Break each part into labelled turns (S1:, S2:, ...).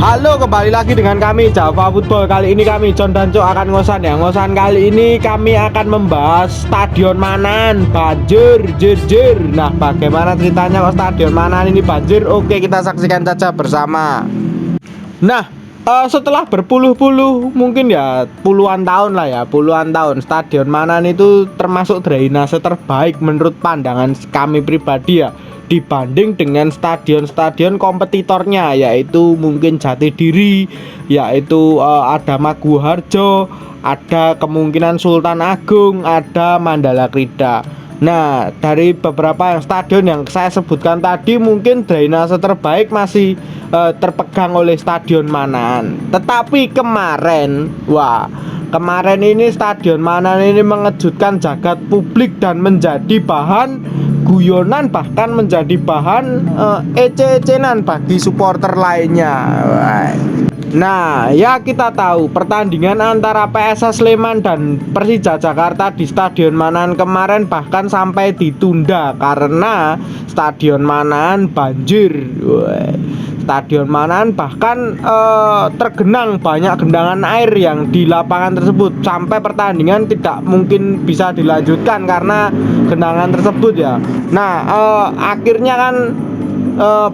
S1: Halo, kembali lagi dengan kami Java Football. Kali ini kami John dan Cok akan ngosan ya. Ngosan kali ini kami akan membahas Stadion Manan banjir jir. Nah, bagaimana ceritanya kok Stadion Manan ini banjir? Oke, kita saksikan saja bersama. Nah, setelah berpuluh-puluh, mungkin ya puluhan tahun lah ya, puluhan tahun, Stadion Manan itu termasuk drainase terbaik menurut pandangan kami pribadi ya, dibanding dengan stadion-stadion kompetitornya, yaitu mungkin Jatidiri, yaitu ada Maguwoharjo, ada kemungkinan Sultan Agung, ada Mandala Krida. Nah, dari beberapa stadion yang saya sebutkan tadi, mungkin drainase terbaik masih terpegang oleh Stadion Manan. Tetapi kemarin ini Stadion Manan ini mengejutkan jagat publik dan menjadi bahan guyonan, bahkan menjadi bahan ece-ecenan bagi supporter lainnya. Nah, ya kita tahu pertandingan antara PSS Sleman dan Persija Jakarta di Stadion Manan kemarin bahkan sampai ditunda karena Stadion Manan banjir. Stadion Manan bahkan tergenang banyak genangan air yang di lapangan tersebut, sampai pertandingan tidak mungkin bisa dilanjutkan karena genangan tersebut ya. Nah, akhirnya kan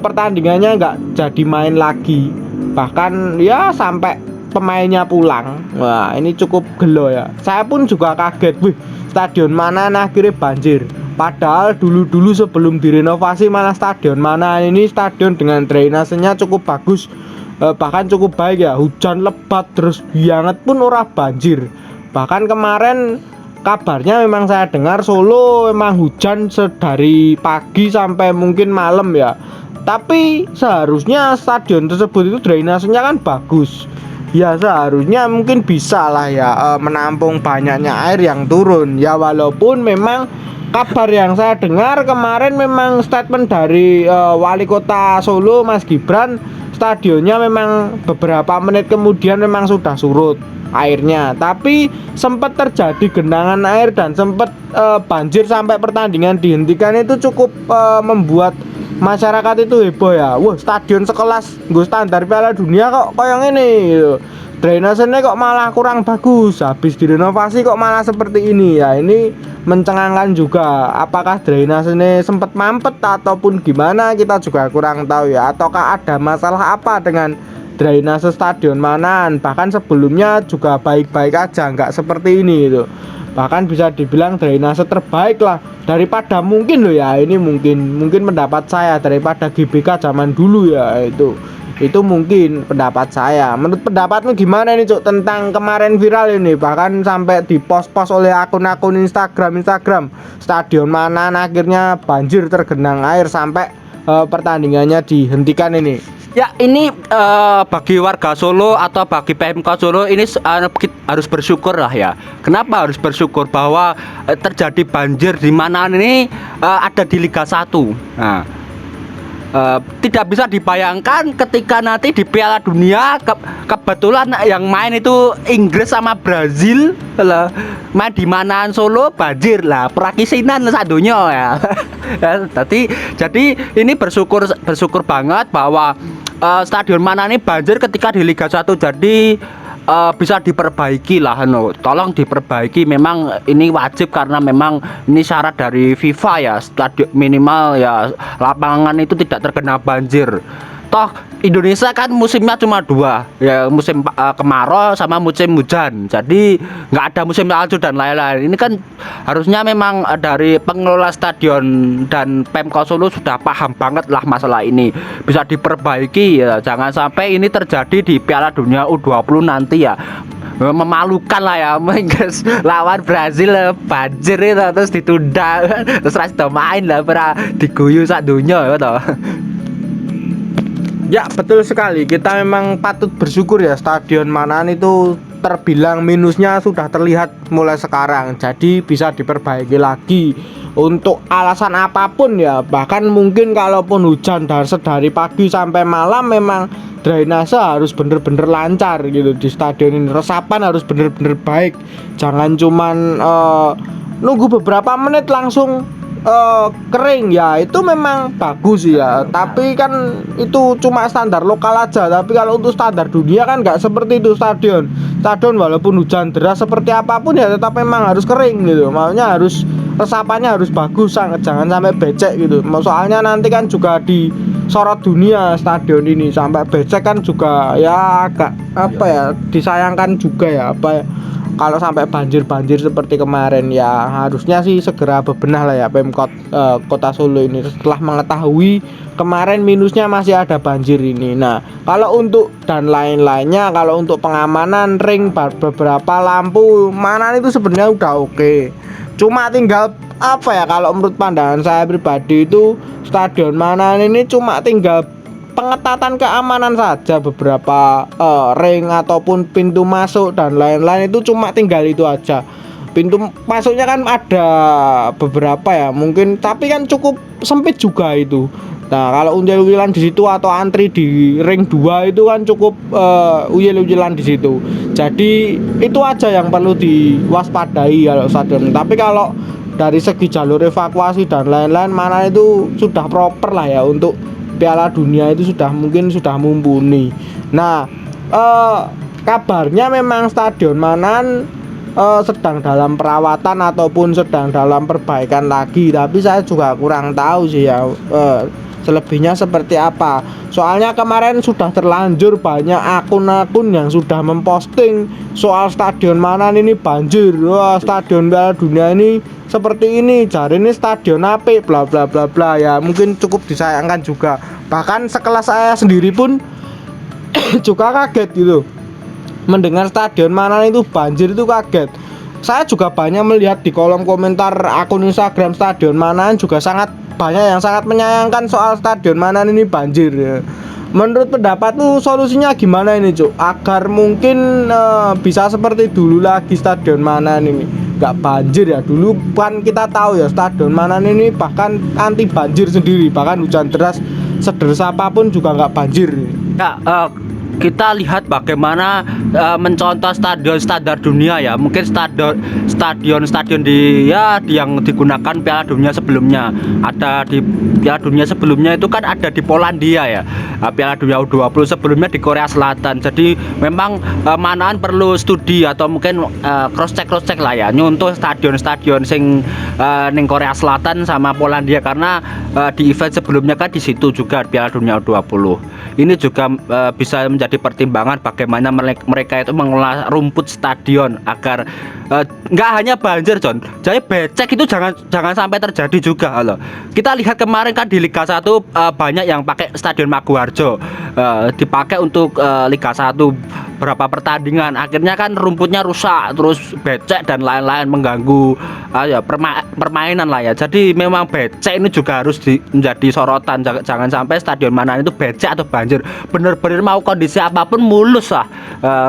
S1: pertandingannya nggak jadi main lagi, bahkan ya sampai pemainnya pulang. Wah, ini cukup gelo ya. Saya pun juga kaget, wih, Stadion Manan akhirnya banjir. Padahal dulu-dulu sebelum direnovasi malah Stadion Manan ini stadion dengan drainasenya cukup bagus, bahkan cukup baik ya. Hujan lebat terus banget pun ora banjir. Bahkan kemarin kabarnya memang saya dengar Solo memang hujan dari pagi sampai mungkin malam ya. Tapi seharusnya stadion tersebut itu drainasenya kan bagus. Ya seharusnya mungkin bisa lah ya menampung banyaknya air yang turun. Ya walaupun memang kabar yang saya dengar kemarin memang statement dari wali kota Solo Mas Gibran, stadionnya memang beberapa menit kemudian memang sudah surut airnya, tapi sempat terjadi genangan air dan sempat banjir sampai pertandingan dihentikan. Itu cukup membuat masyarakat itu heboh ya. Wah, stadion sekelas gue standar Piala Dunia kok kayak ini gitu. Drainasenya kok malah kurang bagus, habis direnovasi kok malah seperti ini ya. Ini mencengangkan juga. Apakah drainasenya sempat mampet ataupun gimana, kita juga kurang tahu ya. Ataukah ada masalah apa dengan drainase Stadion Manan? Bahkan sebelumnya juga baik-baik aja, nggak seperti ini gitu. Bahkan bisa dibilang drainase terbaik lah daripada mungkin loh ya, ini mungkin pendapat saya, daripada GBK zaman dulu ya. Itu mungkin pendapat saya. Menurut pendapatmu gimana nih Cuk tentang kemarin viral ini, bahkan sampai dipost-post oleh akun-akun Instagram Stadion Manan akhirnya banjir tergenang air sampai pertandingannya dihentikan ini.
S2: Ya, ini bagi warga Solo atau bagi PMK Solo ini harus bersyukur lah ya. Kenapa harus bersyukur? Bahwa terjadi banjir di mana ini ada di Liga 1. Nah, tidak bisa dibayangkan ketika nanti di Piala Dunia kebetulan yang main itu Inggris sama Brazil lah, main di Manan Solo banjir lah, prakisinan sadunya ya. Jadi ini bersyukur banget bahwa Stadion Manan ini banjir ketika di Liga 1. Jadi bisa diperbaiki lah, tolong diperbaiki. Memang ini wajib karena memang ini syarat dari FIFA ya, stadion minimal ya, lapangan itu tidak terkena banjir. Toh Indonesia kan musimnya cuma dua ya, musim kemarau sama musim hujan. Jadi nggak ada musim salju dan lain-lain. Ini kan harusnya memang dari pengelola stadion dan Pemkot Solo sudah paham banget lah masalah ini, bisa diperbaiki ya. Jangan sampai ini terjadi di Piala Dunia U20 nanti ya. Memalukan lah ya, Inggris lawan Brazil banjir itu terus ditunda, terus rasa main lah pernah diguyu sak dunia gitu.
S1: Ya betul sekali, kita memang patut bersyukur ya, Stadion Manan itu terbilang minusnya sudah terlihat mulai sekarang. Jadi bisa diperbaiki lagi untuk alasan apapun ya. Bahkan mungkin kalaupun hujan dari pagi sampai malam, memang drainase harus bener-bener lancar gitu di stadion ini. Resapan harus bener-bener baik. Jangan cuman nunggu beberapa menit langsung kering ya itu memang bagus ya, tapi kan itu cuma standar lokal aja. Tapi kalau untuk standar dunia kan nggak seperti itu. Stadion walaupun hujan deras seperti apapun ya tetap memang harus kering gitu, maksudnya harus resapannya harus bagus, jangan sampai becek gitu. Soalnya nanti kan juga disorot dunia stadion ini, sampai becek kan juga ya agak apa ya, disayangkan juga ya, apa ya, kalau sampai banjir seperti kemarin ya. Harusnya sih segera bebenah lah ya Pemkot Kota Solo ini, setelah mengetahui kemarin minusnya masih ada banjir ini. Nah, kalau untuk dan lain-lainnya, kalau untuk pengamanan ring, beberapa lampu mana itu sebenarnya udah oke. Cuma tinggal apa ya, kalau menurut pandangan saya pribadi itu Stadion Manahan ini cuma tinggal pengetatan keamanan saja, beberapa ring ataupun pintu masuk dan lain-lain itu cuma tinggal itu aja. Pintu masuknya kan ada beberapa ya mungkin, tapi kan cukup sempit juga itu. Nah, kalau uyel-uyelan di situ atau antri di ring 2 itu kan cukup uyel-uyelan di situ. Jadi itu aja yang perlu diwaspadai kalau stadion. Tapi kalau dari segi jalur evakuasi dan lain-lain mana itu sudah proper lah ya, untuk Piala Dunia itu mungkin sudah mumpuni. Nah, kabarnya memang Stadion Manahan sedang dalam perawatan ataupun sedang dalam perbaikan lagi, tapi saya juga kurang tahu sih ya selebihnya seperti apa. Soalnya kemarin sudah terlanjur banyak akun-akun yang sudah memposting soal Stadion Manahan ini banjir. Wah, stadion Piala Dunia ini seperti ini, cari ini stadion apik bla bla bla bla ya. Mungkin cukup disayangkan juga. Bahkan sekelas saya sendiri pun juga kaget gitu mendengar Stadion Manahan itu banjir, itu kaget. Saya juga banyak melihat di kolom komentar akun Instagram Stadion Manahan juga sangat banyak yang sangat menyayangkan soal Stadion Manahan ini banjir ya. Menurut pendapatmu solusinya gimana ini Cuk, agar mungkin bisa seperti dulu lagi Stadion Manahan ini nggak banjir ya? Dulu kan kita tahu ya Stadion Manahan ini bahkan anti banjir sendiri, bahkan hujan deras sederas apapun juga nggak banjir.
S2: Ya, kita lihat bagaimana mencontoh stadion standar dunia ya. Mungkin stadion di yang digunakan Piala Dunia sebelumnya. Ada di Piala Dunia sebelumnya itu kan ada di Polandia ya. Piala Dunia U20 sebelumnya di Korea Selatan. Jadi memang Manahan perlu studi atau mungkin cross check lah ya, nyontoh stadion sing ning Korea Selatan sama Polandia, karena di event sebelumnya kan di situ juga Piala Dunia U20. Ini juga bisa menjadi pertimbangan bagaimana mereka itu mengelola rumput stadion agar nggak hanya banjir John, jadi becek itu jangan sampai terjadi juga loh. Kita lihat kemarin kan di Liga 1 banyak yang pakai Stadion Maguwarjo, dipakai untuk Liga 1 berapa pertandingan, akhirnya kan rumputnya rusak, terus becek dan lain-lain, mengganggu permainan lah ya. Jadi memang becek ini juga harus menjadi sorotan, jangan sampai Stadion Manahan itu becek atau banjir. Bener-bener mau kondisi apapun mulus lah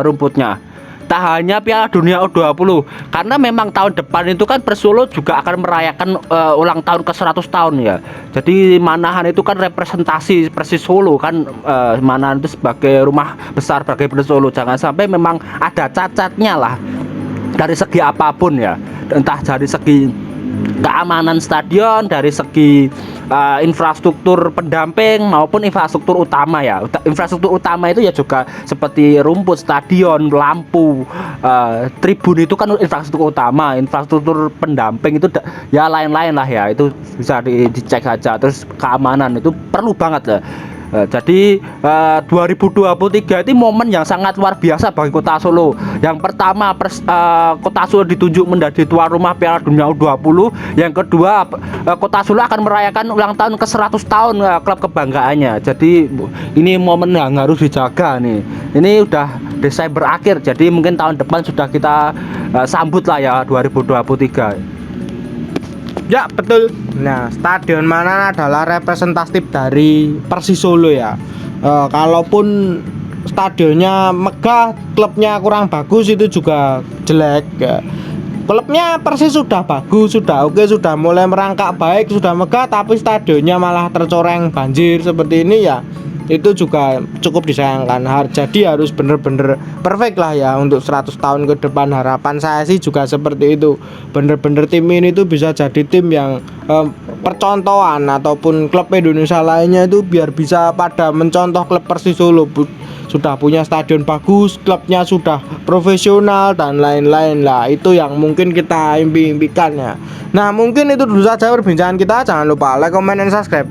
S2: rumputnya. Tak hanya Piala Dunia U20, karena memang tahun depan itu kan Persolo juga akan merayakan ulang tahun ke 100 tahun ya. Jadi Manahan itu kan representasi Persis Solo kan, Manahan itu sebagai rumah besar bagi Persolo. Jangan sampai memang ada cacatnya lah dari segi apapun ya, entah dari segi keamanan stadion, dari segi infrastruktur pendamping maupun infrastruktur utama ya. Infrastruktur utama itu ya juga seperti rumput stadion, lampu, tribun itu kan infrastruktur utama. Infrastruktur pendamping itu ya lain-lain lah ya, itu bisa dicek saja. Terus keamanan itu perlu banget lah. Jadi 2023 itu momen yang sangat luar biasa bagi Kota Solo. Yang pertama Kota Solo ditunjuk menjadi tuan rumah Piala Dunia U20. Yang kedua Kota Solo akan merayakan ulang tahun ke 100 tahun klub kebanggaannya. Jadi ini momen yang harus dijaga nih. Ini udah Desember akhir, jadi mungkin tahun depan sudah kita sambut lah ya 2023.
S1: Ya betul. Nah, Stadion Manahan adalah representatif dari Persis Solo ya. Kalaupun stadionnya megah, klubnya kurang bagus itu juga jelek ya. Klubnya Persis sudah bagus, sudah oke, sudah mulai merangkak baik, sudah megah, tapi stadionnya malah tercoreng banjir seperti ini ya. itu juga cukup disayangkan. Jadi harus bener-bener perfect lah ya untuk 100 tahun ke depan. Harapan saya sih juga seperti itu, bener-bener tim ini tuh bisa jadi tim yang percontohan ataupun klub Indonesia lainnya itu biar bisa pada mencontoh klub Persis Solo. Sudah punya stadion bagus, klubnya sudah profesional dan lain-lain lah. Itu yang mungkin kita impikan ya. Nah mungkin itu dulu saja perbincangan kita. Jangan lupa like, comment, dan subscribe.